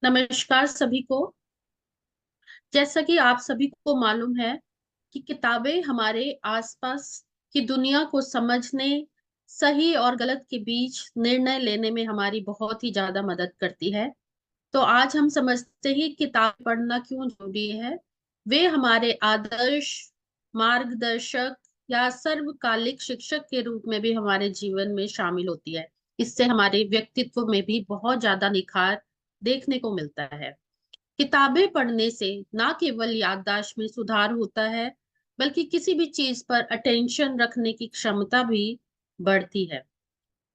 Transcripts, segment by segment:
नमस्कार सभी को। जैसा कि आप सभी को मालूम है कि किताबें हमारे आसपास की दुनिया को समझने, सही और गलत के बीच निर्णय लेने में हमारी बहुत ही ज्यादा मदद करती है। तो आज हम समझते हैं किताब पढ़ना क्यों जरूरी है। वे हमारे आदर्श, मार्गदर्शक या सर्वकालिक शिक्षक के रूप में भी हमारे जीवन में शामिल होती है। इससे हमारे व्यक्तित्व में भी बहुत ज्यादा निखार देखने को मिलता है। किताबें पढ़ने से ना केवल याददाश्त में सुधार होता है, बल्कि किसी भी चीज पर अटेंशन रखने की क्षमता भी बढ़ती है।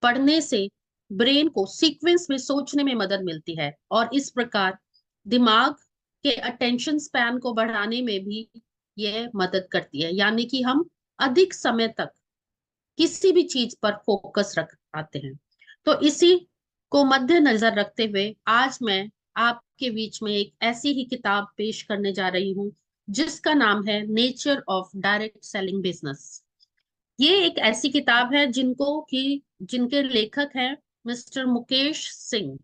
पढ़ने से ब्रेन को सीक्वेंस में सोचने में मदद मिलती है और इस प्रकार दिमाग के अटेंशन स्पैन को बढ़ाने में भी यह मदद करती है, यानी कि हम अधिक समय तक किसी भी चीज पर फोकस रख पाते हैं। तो इसी को मद्देनजर रखते हुए आज मैं आपके बीच में एक ऐसी ही किताब पेश करने जा रही हूँ जिसका नाम है nature of direct selling business. ये एक ऐसी किताब है जिनके लेखक हैं मिस्टर मुकेश सिंह,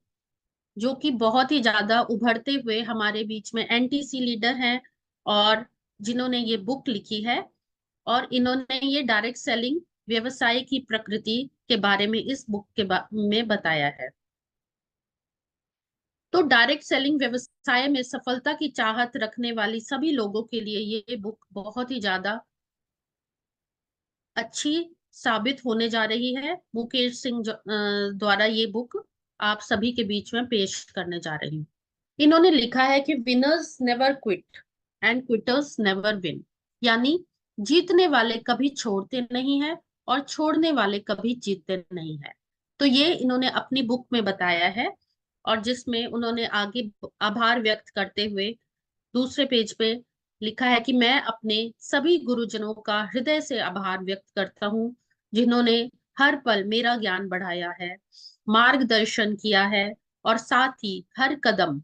जो कि बहुत ही ज्यादा उभरते हुए हमारे बीच में एनटीसी लीडर हैं और जिन्होंने ये बुक लिखी है। और इन्होंने ये डायरेक्ट सेलिंग व्यवसाय की प्रकृति के बारे में इस बुक में बताया है। तो डायरेक्ट सेलिंग व्यवसाय में सफलता की चाहत रखने वाली सभी लोगों के लिए ये बुक बहुत ही ज्यादा अच्छी साबित होने जा रही है। मुकेश सिंह द्वारा ये बुक आप सभी के बीच में पेश करने जा रही हूँ। इन्होंने लिखा है कि winners never quit and quitters never win, यानी जीतने वाले कभी छोड़ते नहीं है और छोड़ने वाले कभी जीतते नहीं है। तो ये इन्होंने अपनी बुक में बताया है और जिसमें उन्होंने आगे आभार व्यक्त करते हुए दूसरे पेज पे लिखा है कि मैं अपने सभी गुरुजनों का हृदय से आभार व्यक्त करता हूँ, जिन्होंने हर पल मेरा ज्ञान बढ़ाया है, मार्गदर्शन किया है और साथ ही हर कदम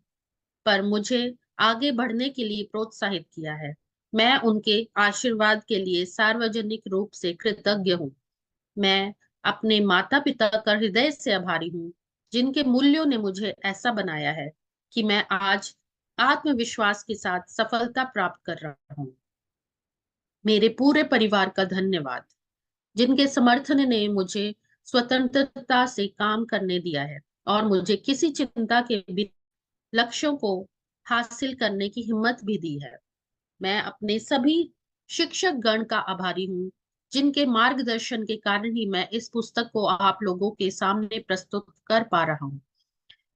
पर मुझे आगे बढ़ने के लिए प्रोत्साहित किया है। मैं उनके आशीर्वाद के लिए सार्वजनिक रूप से कृतज्ञ हूँ। मैं अपने माता पिता का हृदय से आभारी हूँ, जिनके मूल्यों ने मुझे ऐसा बनाया है कि मैं आज आत्मविश्वास के साथ सफलता प्राप्त कर रहा हूँ। मेरे पूरे परिवार का धन्यवाद, जिनके समर्थन ने मुझे स्वतंत्रता से काम करने दिया है और मुझे किसी चिंता के बिना लक्ष्यों को हासिल करने की हिम्मत भी दी है। मैं अपने सभी शिक्षक गण का आभारी हूँ, जिनके मार्गदर्शन के कारण ही मैं इस पुस्तक को आप लोगों के सामने प्रस्तुत कर पा रहा हूँ।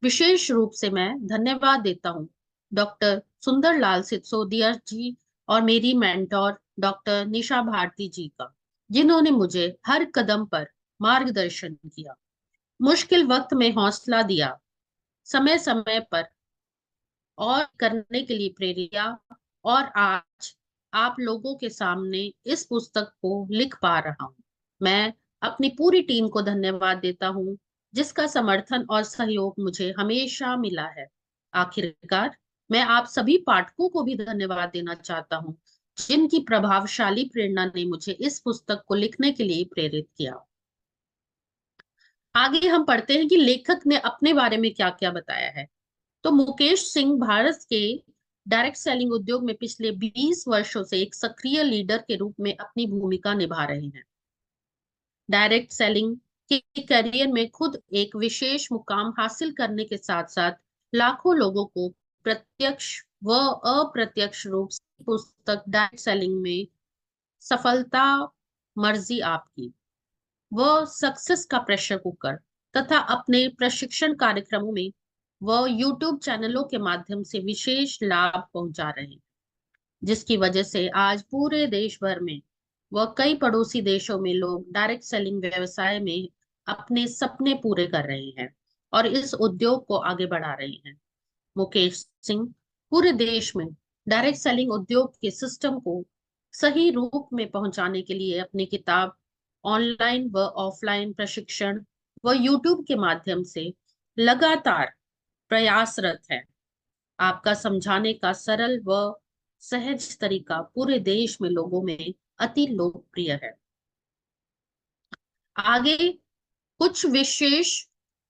विशेष रूप से मैं धन्यवाद देता हूँ डॉक्टर सुंदरलाल सिसोदिया जी और मेरी मेंटोर डॉक्टर निशा भारती जी का, जिन्होंने मुझे हर कदम पर मार्गदर्शन किया, मुश्किल वक्त में हौसला दिया, समय समय पर और करने के लिए प्रेरित किया। और आज आप लोगों के सामने इस पुस्तक को लिख पा रहा हूँ। मैं अपनी पूरी टीम को धन्यवाद देता हूँ, जिसका समर्थन और सहयोग मुझे हमेशा मिला है। आखिरकार मैं आप सभी पाठकों को भी धन्यवाद देना चाहता हूँ, जिनकी प्रभावशाली प्रेरणा ने मुझे इस पुस्तक को लिखने के लिए प्रेरित किया। आगे हम पढ़ते हैं कि लेखक ने अपने बारे में क्या क्या बताया है। तो मुकेश सिंह भारत के डायरेक्ट सेलिंग उद्योग में पिछले 20 वर्षों से एक सक्रिय लीडर के रूप में अपनी भूमिका निभा रहे हैं। डायरेक्ट सेलिंग के करियर में खुद एक विशेष मुकाम हासिल करने के साथ साथ लाखों लोगों को प्रत्यक्ष व अप्रत्यक्ष रूप से पुस्तक डायरेक्ट सेलिंग में सफलता मर्जी आपकी व सक्सेस का प्रेशर कुकर तथा अपने प्रशिक्षण कार्यक्रमों में वह यूट्यूब चैनलों के माध्यम से विशेष लाभ पहुंचा रहे हैं, जिसकी वजह से आज पूरे देश भर में व कई पड़ोसी देशों में लोग डायरेक्ट सेलिंग व्यवसाय में अपने सपने पूरे कर रहे हैं और इस उद्योग को आगे बढ़ा रहे हैं। मुकेश सिंह पूरे देश में डायरेक्ट सेलिंग उद्योग के सिस्टम को सही रूप में पहुंचाने के लिए अपनी किताब, ऑनलाइन व ऑफलाइन प्रशिक्षण व यूट्यूब के माध्यम से लगातार प्रयासरत है। आपका समझाने का सरल व सहज तरीका पूरे देश में लोगों में अति लोकप्रिय है। आगे कुछ विशेष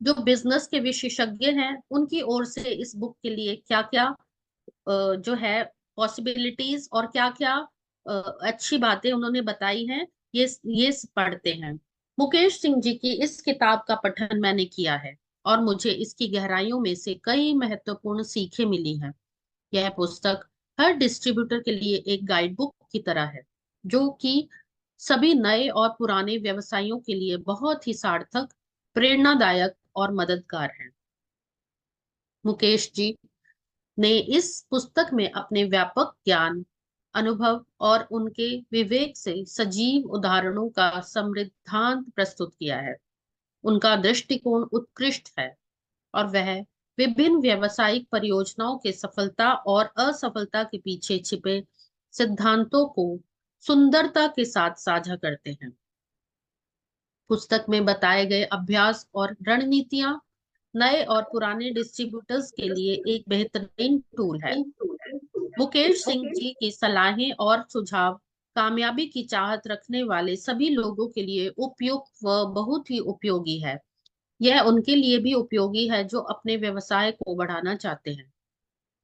जो बिजनेस के विशेषज्ञ हैं उनकी ओर से इस बुक के लिए क्या क्या जो है पॉसिबिलिटीज और क्या क्या अच्छी बातें उन्होंने बताई हैं, ये पढ़ते हैं। मुकेश सिंह जी की इस किताब का पठन मैंने किया है और मुझे इसकी गहराइयों में से कई महत्वपूर्ण सीखें मिली हैं। यह पुस्तक हर डिस्ट्रीब्यूटर के लिए एक गाइड बुक की तरह है, जो कि सभी नए और पुराने व्यवसायियों के लिए बहुत ही सार्थक, प्रेरणादायक और मददगार है। मुकेश जी ने इस पुस्तक में अपने व्यापक ज्ञान, अनुभव और उनके विवेक से सजीव उदाहरणों का समृद्धांत प्रस्तुत किया है। उनका दृष्टिकोण उत्कृष्ट है और वह विभिन्न व्यावसायिक परियोजनाओं के सफलता और असफलता के पीछे छिपे सिद्धांतों को सुंदरता के साथ साझा करते हैं। पुस्तक में बताए गए अभ्यास और रणनीतियां नए और पुराने डिस्ट्रीब्यूटर्स के लिए एक बेहतरीन टूल है। मुकेश सिंह जी की सलाहें और सुझाव कामयाबी की चाहत रखने वाले सभी लोगों के लिए उपयुक्त व बहुत ही उपयोगी है। यह उनके लिए भी उपयोगी है जो अपने व्यवसाय को बढ़ाना चाहते हैं।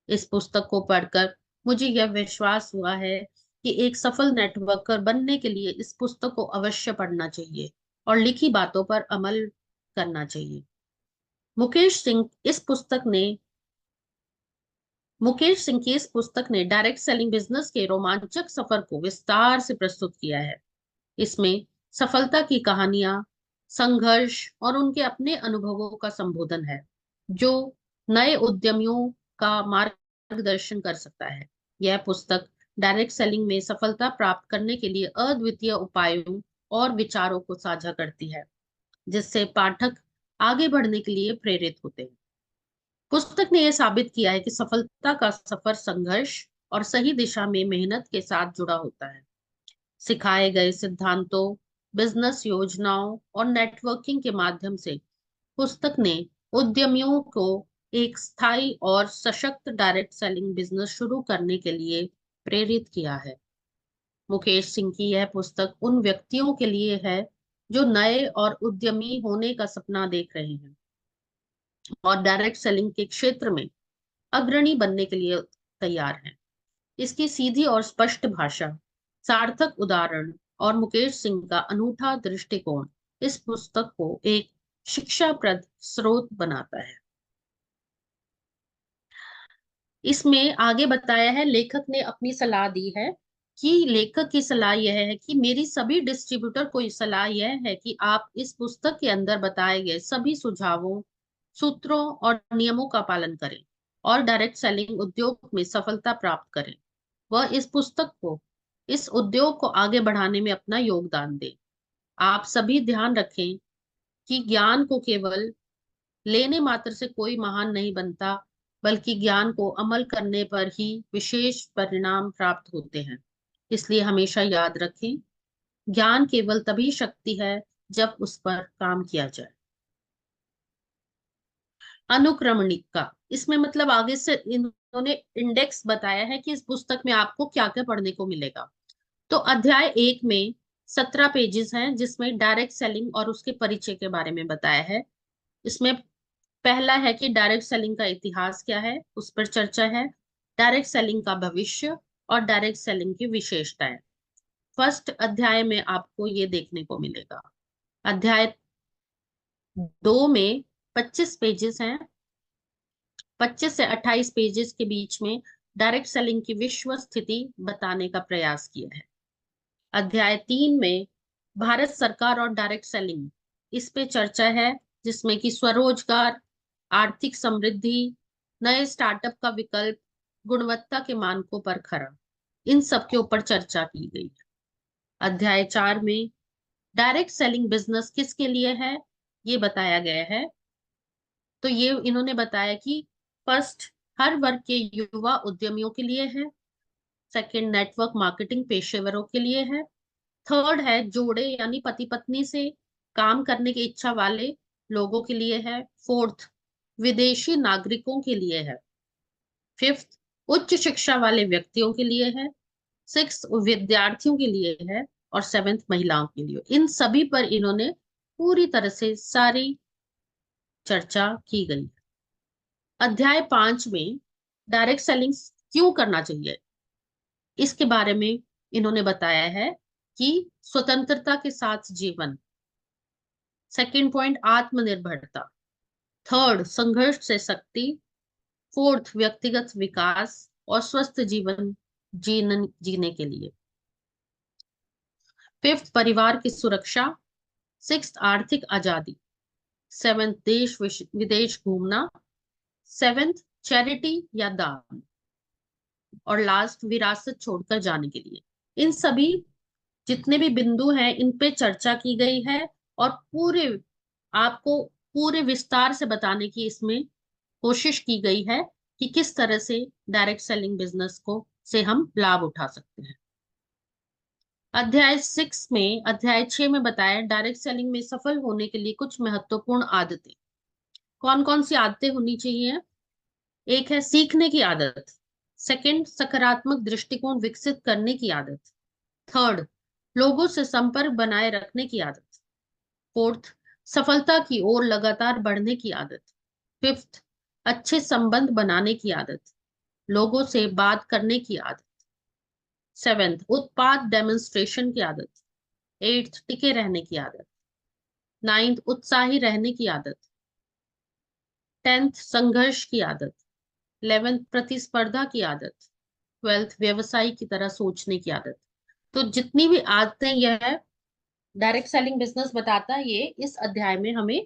इस पुस्तक को पढ़कर मुझे यह विश्वास हुआ है कि एक सफल नेटवर्कर बनने के लिए इस पुस्तक को अवश्य पढ़ना चाहिए और लिखी बातों पर अमल करना चाहिए। मुकेश सिंह इस पुस्तक ने मुकेश सिंह की इस पुस्तक ने डायरेक्ट सेलिंग बिजनेस के रोमांचक सफर को विस्तार से प्रस्तुत किया है। इसमें सफलता की कहानियां, संघर्ष और उनके अपने अनुभवों का संबोधन है, जो नए उद्यमियों का मार्गदर्शन कर सकता है। यह पुस्तक डायरेक्ट सेलिंग में सफलता प्राप्त करने के लिए अद्वितीय उपायों और विचारों को साझा करती है, जिससे पाठक आगे बढ़ने के लिए प्रेरित होते हैं। पुस्तक ने यह साबित किया है कि सफलता का सफर संघर्ष और सही दिशा में मेहनत के साथ जुड़ा होता है। सिखाए गए सिद्धांतों, बिजनेस योजनाओं और नेटवर्किंग के माध्यम से पुस्तक ने उद्यमियों को एक स्थायी और सशक्त डायरेक्ट सेलिंग बिजनेस शुरू करने के लिए प्रेरित किया है। मुकेश सिंह की यह पुस्तक उन व्यक्तियों के लिए है जो नए और उद्यमी होने का सपना देख रहे हैं और डायरेक्ट सेलिंग के क्षेत्र में अग्रणी बनने के लिए तैयार हैं। इसकी सीधी और स्पष्ट भाषा, सार्थक उदाहरण और मुकेश सिंह का अनूठा दृष्टिकोण इस पुस्तक को एक शिक्षाप्रद स्रोत बनाता है। इसमें आगे बताया है, लेखक ने अपनी सलाह दी है कि लेखक की सलाह यह है कि मेरी सभी डिस्ट्रीब्यूटर को सलाह यह है कि आप इस पुस्तक के अंदर बताए गए सभी सुझावों, सूत्रों और नियमों का पालन करें और डायरेक्ट सेलिंग उद्योग में सफलता प्राप्त करें। वह इस पुस्तक को, इस उद्योग को आगे बढ़ाने में अपना योगदान दें। आप सभी ध्यान रखें कि ज्ञान को केवल लेने मात्र से कोई महान नहीं बनता, बल्कि ज्ञान को अमल करने पर ही विशेष परिणाम प्राप्त होते हैं। इसलिए हमेशा याद रखें, ज्ञान केवल तभी शक्ति है जब उस पर काम किया जाए। अनुक्रमणिका, इसमें मतलब आगे से इन्होंने इंडेक्स बताया है कि इस पुस्तक में आपको क्या क्या पढ़ने को मिलेगा। तो अध्याय 1 में 17 पेजेस हैं, जिसमें डायरेक्ट सेलिंग और उसके परिचय के बारे में बताया है। इसमें पहला है कि डायरेक्ट सेलिंग का इतिहास क्या है, उस पर चर्चा है। डायरेक्ट सेलिंग का भविष्य और डायरेक्ट सेलिंग की विशेषताएं फर्स्ट अध्याय में आपको ये देखने को मिलेगा। अध्याय 2 में 25 पेजेस हैं। 25 से 28 पेजेस के बीच में डायरेक्ट सेलिंग की विश्व स्थिति बताने का प्रयास किया है। अध्याय 3 में भारत सरकार और डायरेक्ट सेलिंग, इस पे चर्चा है, जिसमें कि स्वरोजगार, आर्थिक समृद्धि, नए स्टार्टअप का विकल्प, गुणवत्ता के मानकों पर खरा, इन सब के ऊपर चर्चा की गई है। अध्याय 4 में डायरेक्ट सेलिंग बिजनेस किसके लिए है, ये बताया गया है। तो ये इन्होंने बताया कि फर्स्ट, हर वर्ग के युवा उद्यमियों के लिए है। सेकंड, नेटवर्क मार्केटिंग पेशेवरों के लिए है। थर्ड है, जोड़े यानी पति पत्नी से काम करने की इच्छा वाले लोगों के लिए है। फोर्थ, विदेशी नागरिकों के लिए है। फिफ्थ, उच्च शिक्षा वाले व्यक्तियों के लिए है। सिक्स, विद्यार्थियों के लिए है। और सेवेंथ, महिलाओं के लिए। इन सभी पर इन्होंने पूरी तरह से सारी चर्चा की गई है। अध्याय 5 में डायरेक्ट सेलिंग क्यों करना चाहिए, इसके बारे में इन्होंने बताया है कि स्वतंत्रता के साथ जीवन, सेकंड पॉइंट आत्मनिर्भरता, थर्ड संघर्ष से शक्ति, फोर्थ व्यक्तिगत विकास और स्वस्थ जीवन जीने के लिए, फिफ्थ परिवार की सुरक्षा, सिक्स्थ आर्थिक आजादी, सेवेंथ देश विदेश घूमना, सेवेंथ चैरिटी या दान, और लास्ट विरासत छोड़कर जाने के लिए। इन सभी जितने भी बिंदु हैं इन पे चर्चा की गई है और पूरे आपको पूरे विस्तार से बताने की इसमें कोशिश की गई है कि किस तरह से डायरेक्ट सेलिंग बिजनेस को से हम लाभ उठा सकते हैं। अध्याय 6 में बताया डायरेक्ट सेलिंग में सफल होने के लिए कुछ महत्वपूर्ण आदतें। कौन कौन सी आदतें होनी चाहिए? एक है सीखने की आदत, सेकंड सकारात्मक दृष्टिकोण विकसित करने की आदत, थर्ड लोगों से संपर्क बनाए रखने की आदत, फोर्थ सफलता की ओर लगातार बढ़ने की आदत, फिफ्थ अच्छे संबंध बनाने की आदत, लोगों से बात करने की आदत, सेवेंथ उत्पाद डेमोन्स्ट्रेशन की आदत, एट्थ टिके रहने की आदत, नाइन्थ उत्साही रहने की आदत, टेंथ संघर्ष की आदत, 11th प्रतिस्पर्धा की आदत, 12th व्यवसायी की तरह सोचने की आदत। तो जितनी भी आदतें यह डायरेक्ट सेलिंग बिजनेस बताता है ये इस अध्याय में हमें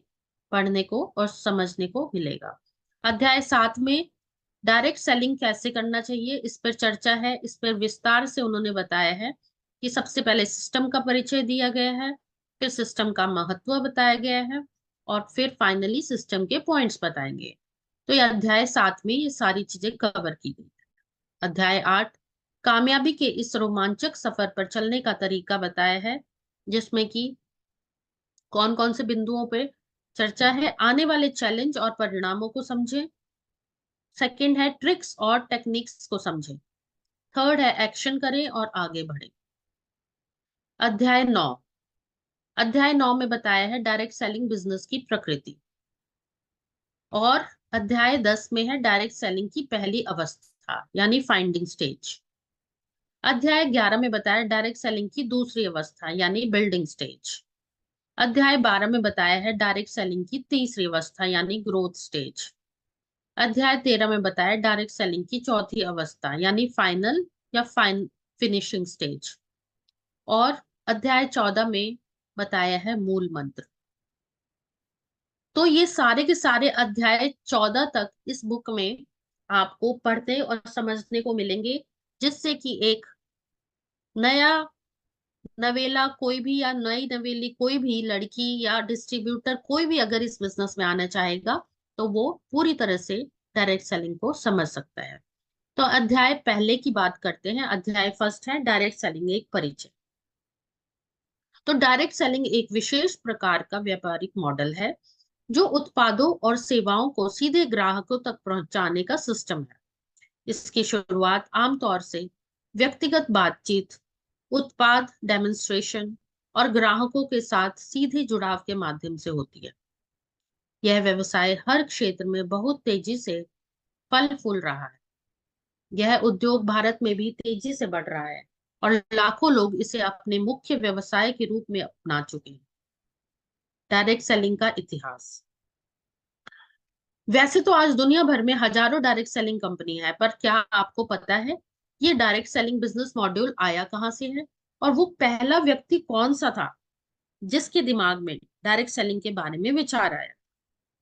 पढ़ने को और समझने को मिलेगा। अध्याय 7 में डायरेक्ट सेलिंग कैसे करना चाहिए इस पर चर्चा है। इस पर विस्तार से उन्होंने बताया है कि सबसे पहले सिस्टम का परिचय दिया गया है, फिर सिस्टम का महत्व बताया गया है और फिर फाइनली सिस्टम के पॉइंट्स बताएंगे। तो ये अध्याय 7 में ये सारी चीजें कवर की गई है। अध्याय 8 कामयाबी के इस रोमांचक सफर पर चलने का तरीका बताया है, जिसमें कि कौन कौन से बिंदुओं पे चर्चा है। आने वाले चैलेंज और परिणामों को समझें, सेकंड है ट्रिक्स और टेक्निक्स को समझें, थर्ड है एक्शन करें और आगे बढ़ें। अध्याय 9 में बताया है डायरेक्ट सेलिंग बिजनेस की प्रकृति, और अध्याय 10 में है डायरेक्ट सेलिंग की पहली अवस्था यानी फाइंडिंग स्टेज। अध्याय 11 में बताया डायरेक्ट सेलिंग की दूसरी अवस्था यानी बिल्डिंग स्टेज। अध्याय 12 में बताया है डायरेक्ट सेलिंग की तीसरी अवस्था यानी ग्रोथ स्टेज। अध्याय 13 में बताया डायरेक्ट सेलिंग की चौथी अवस्था यानी फाइनल या फिनिशिंग स्टेज। और अध्याय 14 में बताया है मूल मंत्र। तो ये सारे के सारे अध्याय 14 तक इस बुक में आपको पढ़ते और समझने को मिलेंगे, जिससे कि एक नया नवेला कोई भी या नई नवेली कोई भी लड़की या डिस्ट्रीब्यूटर कोई भी अगर इस बिजनेस में आना चाहेगा तो वो पूरी तरह से डायरेक्ट सेलिंग को समझ सकता है। तो अध्याय पहले की बात करते हैं। अध्याय फर्स्ट है डायरेक्ट सेलिंग एक परिचय। तो डायरेक्ट सेलिंग एक विशेष प्रकार का व्यापारिक मॉडल है जो उत्पादों और सेवाओं को सीधे ग्राहकों तक पहुंचाने का सिस्टम है। इसकी शुरुआत आमतौर से व्यक्तिगत बातचीत, उत्पाद डेमोन्स्ट्रेशन और ग्राहकों के साथ सीधे जुड़ाव के माध्यम से होती है। यह व्यवसाय हर क्षेत्र में बहुत तेजी से फल फूल रहा है। यह उद्योग भारत में भी तेजी से बढ़ रहा है और लाखों लोग इसे अपने मुख्य व्यवसाय के रूप में अपना चुके हैं। डायरेक्ट सेलिंग का इतिहास। वैसे तो आज दुनिया भर में हजारों डायरेक्ट सेलिंग कंपनी है, पर क्या आपको पता है ये डायरेक्ट सेलिंग बिजनेस मॉड्यूल आया कहां से है और वो पहला व्यक्ति कौन सा था जिसके दिमाग में डायरेक्ट सेलिंग के बारे में विचार आया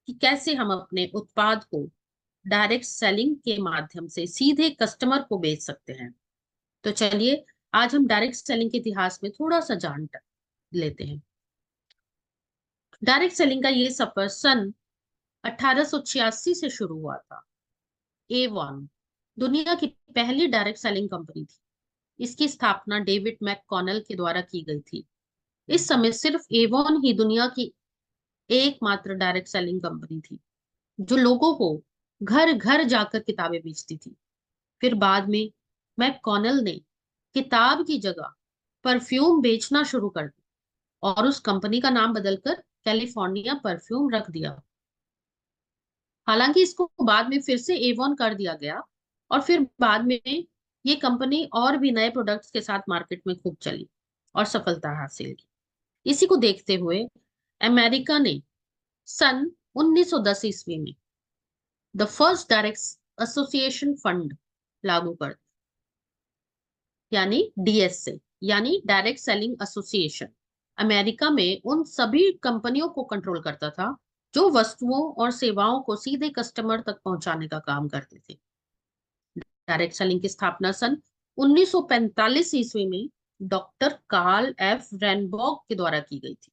कि कैसे हम अपने उत्पाद को डायरेक्ट सेलिंग के माध्यम से सीधे कस्टमर को बेच सकते हैं। तो चलिए आज हम डायरेक्ट सेलिंग के इतिहास में थोड़ा सा जान लेते हैं। डायरेक्ट सेलिंग का ये सफर सन 1886 से शुरू हुआ था। A1 दुनिया की पहली डायरेक्ट सेलिंग कंपनी थी। इसकी स्थापना डेविड मैककॉनल के द्वारा की गई थी। इस समय सिर्फ A1 ही दुनिया की एकमात्र डायरेक्ट सेलिंग कंपनी थी जो लोगों को घर घर जाकर किताबें बेचती थी। फिर बाद में मैककॉनल ने किताब की जगह परफ्यूम बेचना शुरू कर दिया और उस कंपनी का नाम बदलकर कैलिफोर्निया परफ्यूम रख दिया। हालांकि इसको बाद में फिर से एवॉन कर दिया गया और फिर बाद में ये कंपनी और भी नए प्रोडक्ट्स के साथ मार्केट में खूब चली और सफलता हासिल की। इसी को देखते हुए अमेरिका ने सन 1910 ईस्वी में the first direct association fund लागू कर, यानी डीएसए, यानी डायरेक्ट सेलिंग एसोसिएशन। अमेरिका में उन सभी कंपनियों को कंट्रोल करता था जो वस्तुओं और सेवाओं को सीधे कस्टमर तक पहुंचाने का काम करते थे। डायरेक्ट सेलिंग की स्थापना सन 1945 ईस्वी में डॉक्टर कार्ल एफ रेनबॉग के द्वारा की गई थी।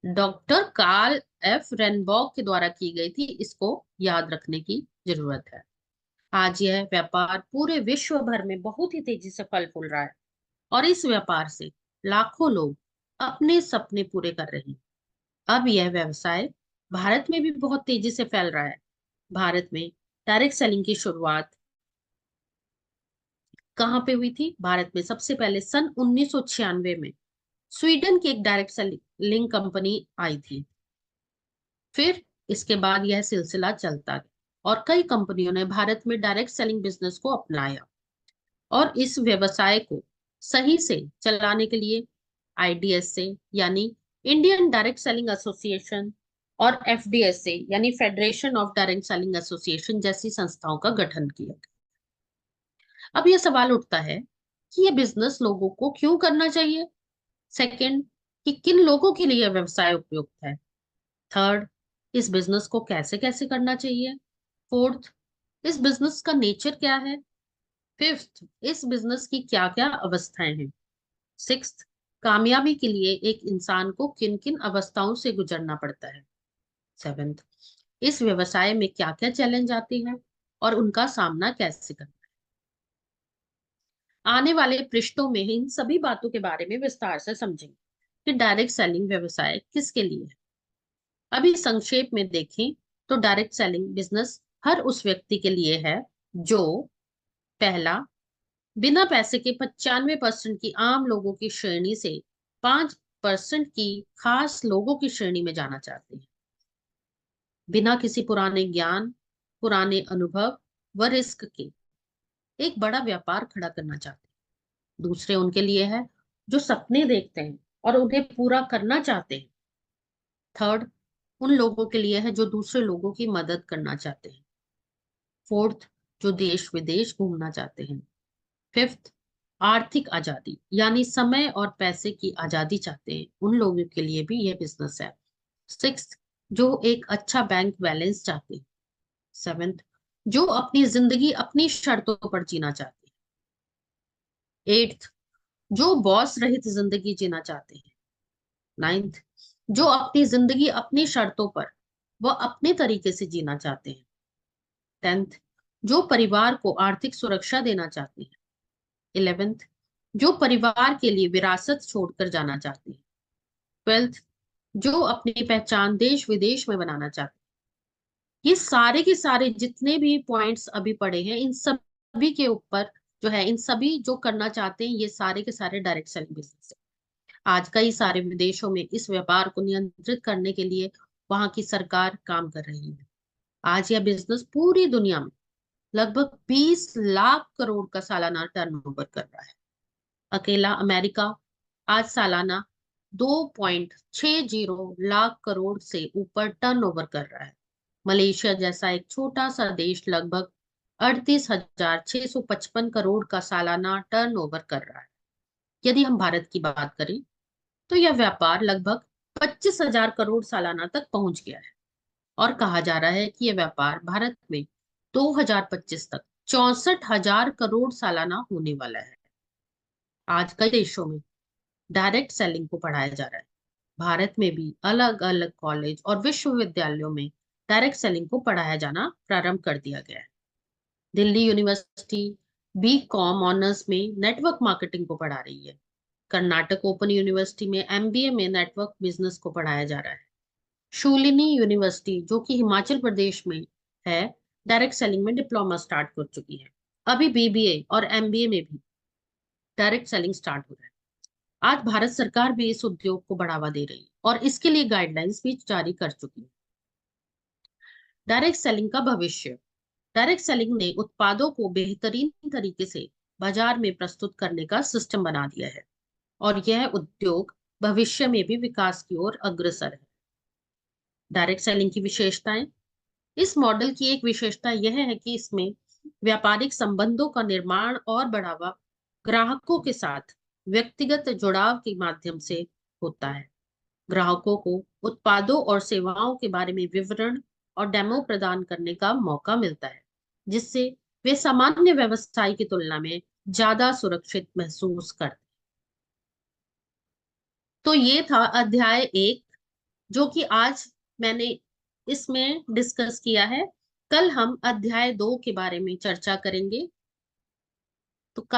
डॉक्टर कार्ल एफ रेनबॉग के द्वारा की गई थी, इसको याद रखने की जरूरत है। आज यह व्यापार पूरे विश्व भर में बहुत ही तेजी से फल फूल रहा है और इस व्यापार से लाखों लोग अपने सपने पूरे कर रहे हैं। अब यह व्यवसाय भारत में भी बहुत तेजी से फैल रहा है। भारत में डायरेक्ट सेलिंग की शुरुआत कहाँ पे हुई थी? भारत में सबसे पहले सन 1996 में स्वीडन की एक डायरेक्ट सेलिंग कंपनी आई थी। फिर इसके बाद यह सिलसिला चलता गया और कई कंपनियों ने भारत में डायरेक्ट सेलिंग बिजनेस को अपनाया और इस व्यवसाय को सही से चलाने के लिए आईडीएसए यानी इंडियन डायरेक्ट सेलिंग एसोसिएशन और एफडीएसए यानी federation of direct selling association जैसी संस्थाओं का गठन किया गया। अब यह सवाल उठता है कि यह बिजनेस लोगों को क्यों करना चाहिए। सेकंड, कि किन लोगों के लिए यह व्यवसाय उपयुक्त है। थर्ड, इस बिजनेस को कैसे कैसे करना चाहिए। फोर्थ, इस बिजनेस का नेचर क्या है। फिफ्थ, इस बिजनेस की क्या क्या अवस्थाएं हैं। सिक्स्थ, कामयाबी के लिए एक इंसान को किन किन अवस्थाओं से गुजरना पड़ता है। सेवेंथ, इस व्यवसाय में क्या क्या चैलेंज आते हैं और उनका सामना कैसे करना है। आने वाले पृष्ठों में इन सभी बातों के बारे में विस्तार से समझेंगे कि डायरेक्ट सेलिंग व्यवसाय किसके लिए है। अभी संक्षेप में देखें तो डायरेक्ट सेलिंग बिजनेस हर उस व्यक्ति के लिए है जो, पहला, बिना पैसे के 95% की आम लोगों की श्रेणी से 5% की खास लोगों की श्रेणी में जाना चाहते हैं। बिना किसी पुराने ज्ञान, पुराने अनुभव व रिस्क के एक बड़ा व्यापार खड़ा करना चाहते हैं। दूसरे उनके लिए है जो सपने देखते हैं और उन्हें पूरा करना चाहते हैं। थर्ड, उन लोगों के लिए है जो दूसरे लोगों की मदद करना चाहते हैं। फोर्थ, जो देश विदेश घूमना चाहते हैं। फिफ्थ, आर्थिक आजादी यानी समय और पैसे की आजादी चाहते हैं, उन लोगों के लिए भी यह बिजनेस है। सिक्स्थ, जो एक अच्छा बैंक बैलेंस चाहते हैं। सेवेंथ, जो अपनी जिंदगी अपनी शर्तों पर जीना चाहते हैं। एट्थ, जो बॉस रहित जिंदगी जीना चाहते हैं। नाइन्थ, जो अपनी जिंदगी अपनी शर्तों पर व अपने तरीके से जीना चाहते हैं। टेंथ, जो परिवार को आर्थिक सुरक्षा देना चाहते हैं। इलेवेंथ, जो परिवार के लिए विरासत छोड़कर जाना चाहते हैं। ट्वेल्थ, जो अपनी पहचान देश विदेश में बनाना चाहते हैं। ये सारे के सारे जितने भी पॉइंट्स अभी पढ़े हैं, इन सभी के ऊपर जो है, इन सभी जो करना चाहते हैं, ये सारे के सारे डायरेक्ट सेलिंग बिजनेस है। आज कई सारे विदेशों में इस व्यापार को नियंत्रित करने के लिए वहां की सरकार काम कर रही है। आज यह बिजनेस पूरी दुनिया में लगभग 20 लाख करोड़ का सालाना टर्नओवर कर रहा है। अकेला अमेरिका आज सालाना 2.60 लाख करोड़ से ऊपर टर्नओवर कर रहा है। मलेशिया जैसा एक छोटा सा देश लगभग 38,655 करोड़ का सालाना टर्नओवर कर रहा है। यदि हम भारत की बात करें तो यह व्यापार लगभग 25,000 करोड़ सालाना तक पहुंच गया है और कहा जा रहा है कि यह व्यापार भारत में 2025 तक 64,000 करोड़ सालाना होने वाला है। आज कई देशों में डायरेक्ट सेलिंग को पढ़ाया जा रहा है। भारत में भी अलग अलग कॉलेज और विश्वविद्यालयों में डायरेक्ट सेलिंग को पढ़ाया जाना प्रारंभ कर दिया गया है। Delhi University B com honours में नेटवर्क मार्केटिंग को पढ़ा रही है। कर्नाटक ओपन यूनिवर्सिटी में एमबीए में नेटवर्क बिजनेस को पढ़ाया जा रहा है। शूलिनी यूनिवर्सिटी जो कि हिमाचल प्रदेश में है, डायरेक्ट सेलिंग में डिप्लोमा स्टार्ट कर चुकी है। अभी बीबीए और एमबीए में भी डायरेक्ट सेलिंग स्टार्ट हो रहा है। आज भारत सरकार भी इस उद्योग को बढ़ावा दे रही है और इसके लिए गाइडलाइंस भी जारी कर चुकी है। डायरेक्ट सेलिंग का भविष्य। डायरेक्ट सेलिंग ने उत्पादों को बेहतरीन तरीके से बाजार में प्रस्तुत करने का सिस्टम बना दिया है, और यह उद्योग भविष्य में भी विकास की ओर अग्रसर है। डायरेक्ट सेलिंग की विशेषताएं। इस मॉडल की एक विशेषता यह है कि इसमें व्यापारिक संबंधों का निर्माण और बढ़ावा ग्राहकों के साथ व्यक्तिगत जुड़ाव के माध्यम से होता है। ग्राहकों को उत्पादों और सेवाओं के बारे में विवरण और डेमो प्रदान करने का मौका मिलता है, जिससे वे सामान्य व्यवसाय की तुलना में ज्यादा सुरक्षित महसूस करते हैं। तो ये था अध्याय 1, जो कि आज मैंने इसमें डिस्कस किया है। कल हम अध्याय 2 के बारे में चर्चा करेंगे।